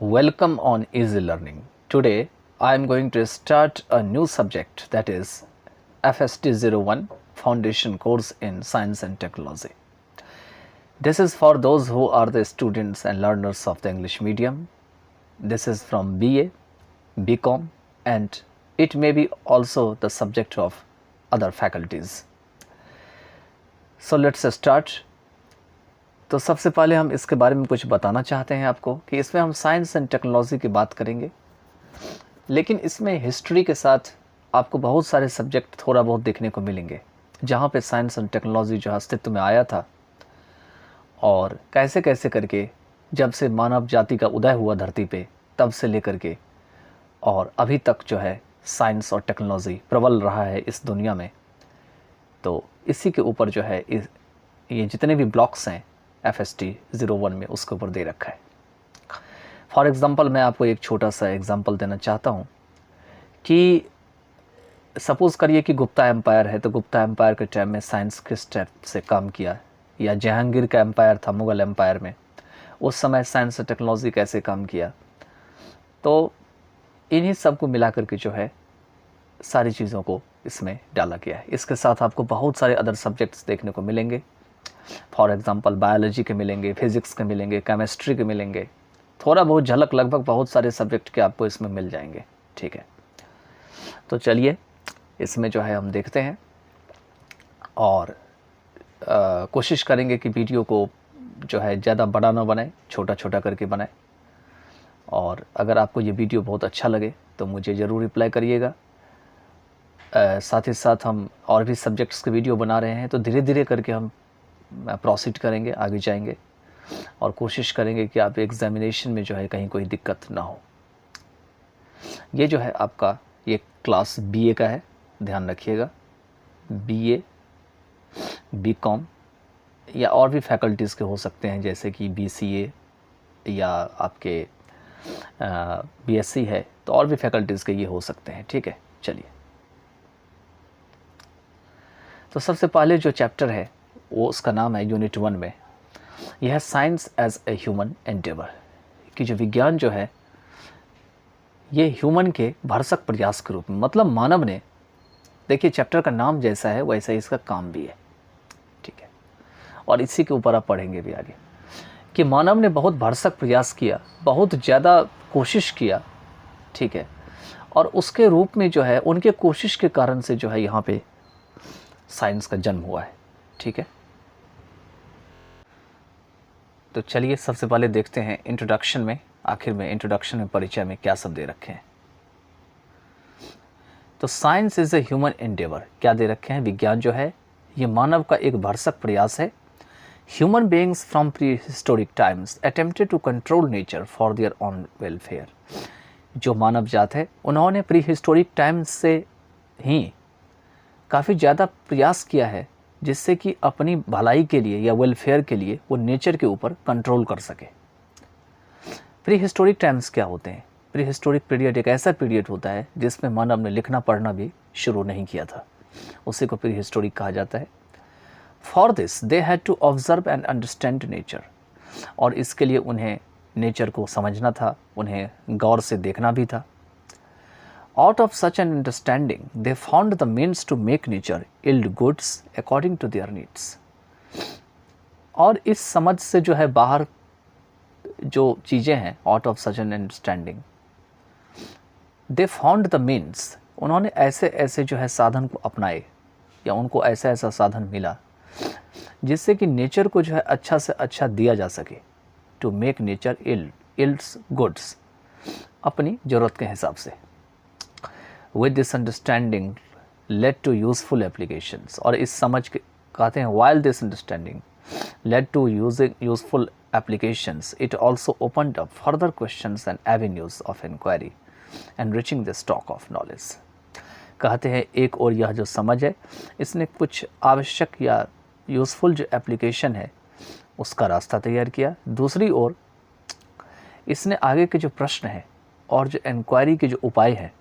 Welcome on Easy Learning. Today I am going to start a new subject, that is FST01 Foundation Course in Science and Technology. This is for those who are the students and learners of the English medium. This is from BA, BCom, and it may be also the subject of other faculties. So let's start. तो सबसे पहले हम इसके बारे में कुछ बताना चाहते हैं आपको कि इसमें हम साइंस एंड टेक्नोलॉजी की बात करेंगे, लेकिन इसमें हिस्ट्री के साथ आपको बहुत सारे सब्जेक्ट थोड़ा बहुत देखने को मिलेंगे, जहाँ पे साइंस एंड टेक्नोलॉजी जो अस्तित्व में आया था और कैसे कैसे करके जब से मानव जाति का उदय हुआ धरती पे तब से लेकर के और अभी तक जो है साइंस और टेक्नोलॉजी प्रबल रहा है इस दुनिया में। तो इसी के ऊपर जो है ये जितने भी ब्लॉक्स हैं FST01 में उसके ऊपर दे रखा है। फॉर एग्ज़ाम्पल मैं आपको एक छोटा सा एग्ज़ाम्पल देना चाहता हूँ कि सपोज़ करिए कि गुप्ता एम्पायर है, तो गुप्ता एम्पायर के टाइम में साइंस किस टाइप से काम किया, या जहांगीर का एम्पायर था मुग़ल एम्पायर में, उस समय साइंस और टेक्नोलॉजी कैसे काम किया। तो इन्हीं सब को मिला करके जो है सारी चीज़ों को इसमें डाला गया है। इसके साथ आपको बहुत सारे अदर सब्जेक्ट्स देखने को मिलेंगे। फॉर एग्ज़ाम्पल बायोलॉजी के मिलेंगे, फिज़िक्स के मिलेंगे, केमिस्ट्री के मिलेंगे, थोड़ा बहुत झलक लगभग बहुत सारे सब्जेक्ट के आपको इसमें मिल जाएंगे। ठीक है, तो चलिए इसमें जो है हम देखते हैं और कोशिश करेंगे कि वीडियो को जो है ज़्यादा बड़ा ना बनाए, छोटा छोटा करके बनाए। और अगर आपको ये वीडियो बहुत अच्छा लगे तो मुझे ज़रूर रिप्लाई करिएगा। साथ ही साथ हम और भी सब्जेक्ट्स के वीडियो बना रहे हैं, तो धीरे धीरे करके हम प्रोसीड करेंगे, आगे जाएंगे और कोशिश करेंगे कि आप एग्जामिनेशन में जो है कहीं कोई दिक्कत ना हो। ये जो है आपका ये क्लास BA का है, ध्यान रखिएगा। BA, BCom या और भी फैकल्टीज़ के हो सकते हैं, जैसे कि BCA या आपके BSc है, तो और भी फैकल्टीज़ के ये हो सकते हैं। ठीक है, चलिए। तो सबसे पहले जो चैप्टर है वो उसका नाम है यूनिट 1 में, यह है science as a human endeavour, कि जो विज्ञान जो है ये ह्यूमन के भरसक प्रयास के रूप में, मतलब मानव ने, देखिए चैप्टर का नाम जैसा है वैसा ही इसका काम भी है। ठीक है, और इसी के ऊपर आप पढ़ेंगे भी आगे कि मानव ने बहुत भरसक प्रयास किया, बहुत ज़्यादा कोशिश किया। ठीक है, और उसके रूप में जो है उनके कोशिश के कारण से जो है यहाँ पे साइंस का जन्म हुआ है। ठीक है, तो चलिए सबसे पहले देखते हैं इंट्रोडक्शन में, आखिर में इंट्रोडक्शन में परिचय में क्या सब दे रखे हैं। तो science is a human Endeavour, क्या दे रखे हैं, विज्ञान जो है ये मानव का एक भरसक प्रयास है। Human beings from prehistoric times attempted to control nature for their own welfare. जो मानव जात है उन्होंने प्री हिस्टोरिक टाइम्स से ही काफ़ी ज़्यादा प्रयास किया है जिससे कि अपनी भलाई के लिए या वेलफेयर के लिए वो नेचर के ऊपर कंट्रोल कर सके। प्री हिस्टोरिक टाइम्स क्या होते हैं? प्री हिस्टोरिक पीरियड एक ऐसा पीरियड होता है जिसमें मानव ने लिखना पढ़ना भी शुरू नहीं किया था, उसी को प्री हिस्टोरिक कहा जाता है। For this they had to observe and understand nature, और इसके लिए उन्हें नेचर को समझना था, उन्हें गौर से देखना भी था। Out of such an understanding, they found the means to make nature yield goods according to their needs. और इस समझ से जो है बाहर जो चीज़ें हैं, out of such an understanding, they found the means, उन्होंने ऐसे ऐसे जो है साधन को अपनाए, या उनको ऐसा ऐसा साधन मिला जिससे कि नेचर को जो है अच्छा से अच्छा दिया जा सके। To make nature yields goods, अपनी ज़रूरत के हिसाब से। With this understanding led to useful applications, और इस समझ के कहते हैं while this understanding led to useful applications, it also opened up further questions and avenues of inquiry, enriching the stock of knowledge. कहते हैं एक और यह जो समझ है इसने कुछ आवश्यक या यूज़फुल जो एप्लीकेशन है उसका रास्ता तैयार किया, दूसरी ओर इसने आगे के जो प्रश्न हैं और जो इंक्वायरी के जो उपाय हैं,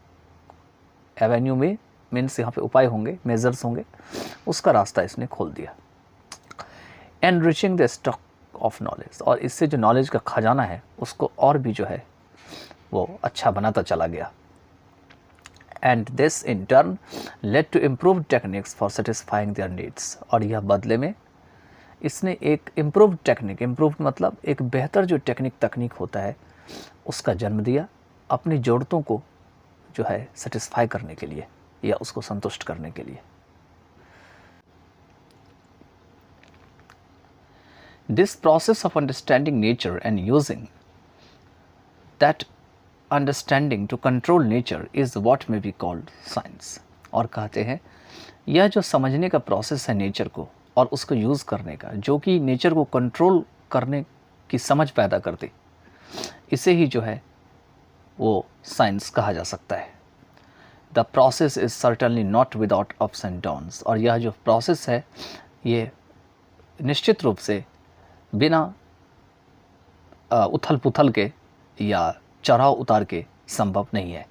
एवेन्यू में मीन्स यहाँ पे उपाय होंगे, मेजर्स होंगे, उसका रास्ता इसने खोल दिया। Enriching the stock of knowledge, और इससे जो नॉलेज का खजाना है उसको और भी जो है वो अच्छा बनाता चला गया। And this in turn led to improve techniques for satisfying their needs, और यह बदले में इसने एक इम्प्रूव टेक्निक, इम्प्रूव मतलब एक बेहतर जो तकनीक होता है उसका जन्म दिया अपनी ज़रूरतों को जो है सेटिस्फाई करने के लिए या उसको संतुष्ट करने के लिए। This process of understanding nature and using that understanding to control nature is what may be called science. और कहते हैं यह जो समझने का प्रोसेस है नेचर को और उसको यूज़ करने का, जो कि नेचर को कंट्रोल करने की समझ पैदा करती, इसे ही जो है वो साइंस कहा जा सकता है। The process is certainly not without ups and downs, और यह जो प्रोसेस है ये निश्चित रूप से बिना उथल पुथल के या चढ़ाव उतार के संभव नहीं है।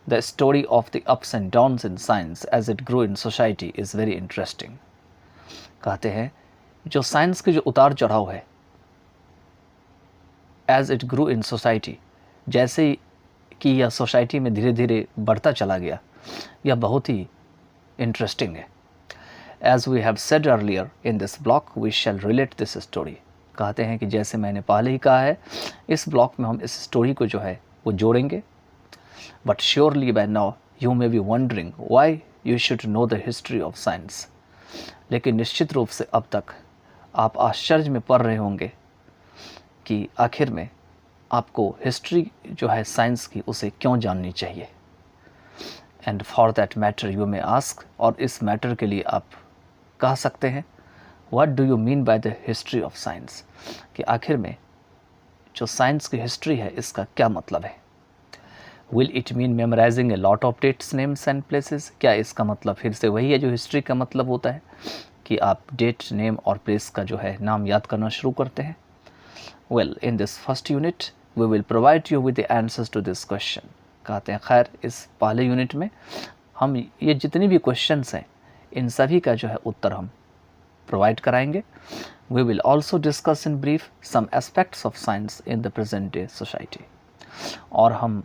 The story of the ups and downs in science as it grow in society is very interesting. कहते हैं जो साइंस के जो उतार चढ़ाव है as it grow in society, जैसे कि यह सोसाइटी में धीरे धीरे बढ़ता चला गया, यह बहुत ही इंटरेस्टिंग है। As we have said earlier in this block we shall relate this story. कहते हैं कि जैसे मैंने पहले ही कहा है, इस ब्लॉक में हम इस स्टोरी को जो है वो जोड़ेंगे। But surely by now you may be wondering why you should know the history of science. लेकिन निश्चित रूप से अब तक आप आश्चर्य में पड़ रहे होंगे कि आखिर में आपको हिस्ट्री जो है साइंस की उसे क्यों जाननी चाहिए। And for that matter you may ask, और इस मैटर के लिए आप कह सकते हैं what do you mean by the history of science, कि आखिर में जो साइंस की हिस्ट्री है इसका क्या मतलब है। Will it mean memorising a lot of dates names and places, क्या इसका मतलब फिर से वही है जो हिस्ट्री का मतलब होता है कि आप डेट नेम और प्लेस का जो है नाम याद करना शुरू करते हैं। Well in this first unit we will provide you with the answers to this question. कहते हैं खैर इस पहले यूनिट में हम ये जितनी भी क्वेश्चंस हैं इन सभी का जो है उत्तर हम प्रोवाइड कराएंगे। We will also discuss in brief some aspects of science in the present day society, और हम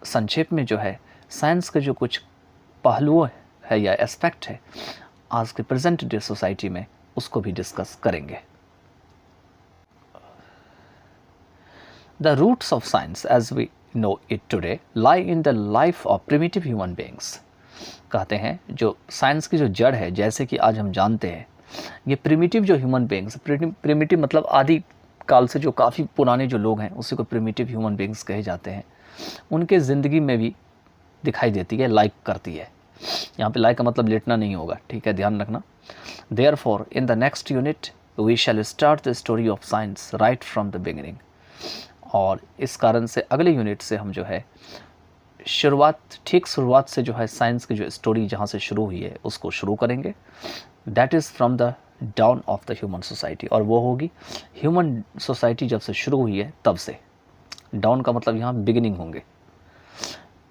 संक्षेप में जो है साइंस के जो कुछ पहलुओं है या एस्पेक्ट है आज के प्रेजेंट डे सोसाइटी में उसको भी डिस्कस करेंगे। The roots of science as we know it today lie in the life of primitive human beings। कहते हैं जो साइंस की जो जड़ है, जैसे कि आज हम जानते हैं, ये प्रिमिटिव जो ह्यूमन बींग्स, प्रिमिटिव मतलब आदि काल से जो काफ़ी पुराने जो लोग हैं उसी को प्रिमिटिव ह्यूमन बींग्स कहे जाते हैं, उनके ज़िंदगी में भी दिखाई देती है, लाइक करती है। यहाँ पे लाइक का मतलब लेटना नहीं होगा, ठीक है, ध्यान रखना। Therefore in the next unit we shall start the story of science right from the beginning, और इस कारण से अगले यूनिट से हम जो है शुरुआत से जो है साइंस की जो स्टोरी जहाँ से शुरू हुई है उसको शुरू करेंगे। That is from the down of the human society, और वो होगी ह्यूमन सोसाइटी जब से शुरू हुई है तब से। डाउन का मतलब यहाँ बिगिनिंग होंगे।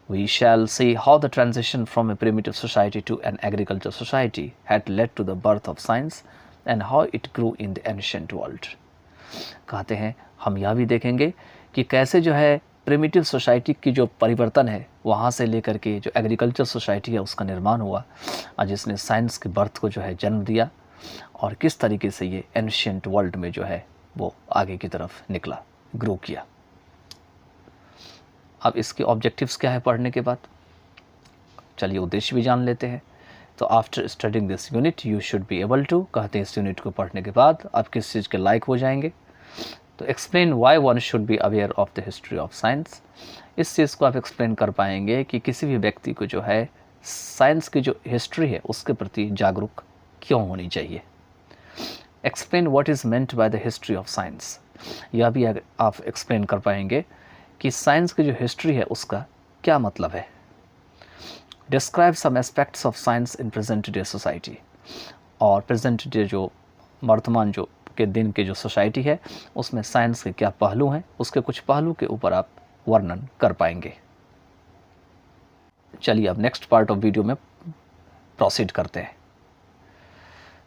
We shall see how the transition from a primitive society to an agricultural society had led to the birth of science and how it grew in the ancient world। कहते हैं हम यह भी देखेंगे कि कैसे जो है प्रिमिटिव सोसाइटी की जो परिवर्तन है वहाँ से लेकर के जो एग्रीकल्चर सोसाइटी है उसका निर्माण हुआ, और जिसने साइंस के बर्थ को जो है जन्म दिया, और किस तरीके से ये एंशिएंट वर्ल्ड में जो है वो आगे की तरफ निकला, ग्रो किया। अब इसके ऑब्जेक्टिव्स क्या है पढ़ने के बाद, चलिए उद्देश्य भी जान लेते हैं। तो after studying this unit you should be able to, कहते हैं इस यूनिट को पढ़ने के बाद आप किस चीज़ के लायक हो जाएंगे। तो explain why one should be aware of the history of science, इस चीज़ को आप एक्सप्लेन कर पाएंगे कि किसी भी व्यक्ति को जो है साइंस की जो हिस्ट्री है उसके प्रति जागरूक क्यों होनी चाहिए। Explain what is meant by the history of science, यह भी आप एक्सप्लेन कर पाएंगे कि साइंस की जो हिस्ट्री है उसका क्या मतलब है। Describe some aspects of science in present day society, और प्रेजेंट डे जो वर्तमान जो के दिन के जो सोसाइटी है उसमें साइंस के क्या पहलू हैं, उसके कुछ पहलू के ऊपर आप वर्णन कर पाएंगे। चलिए अब नेक्स्ट पार्ट ऑफ वीडियो में प्रोसीड करते हैं।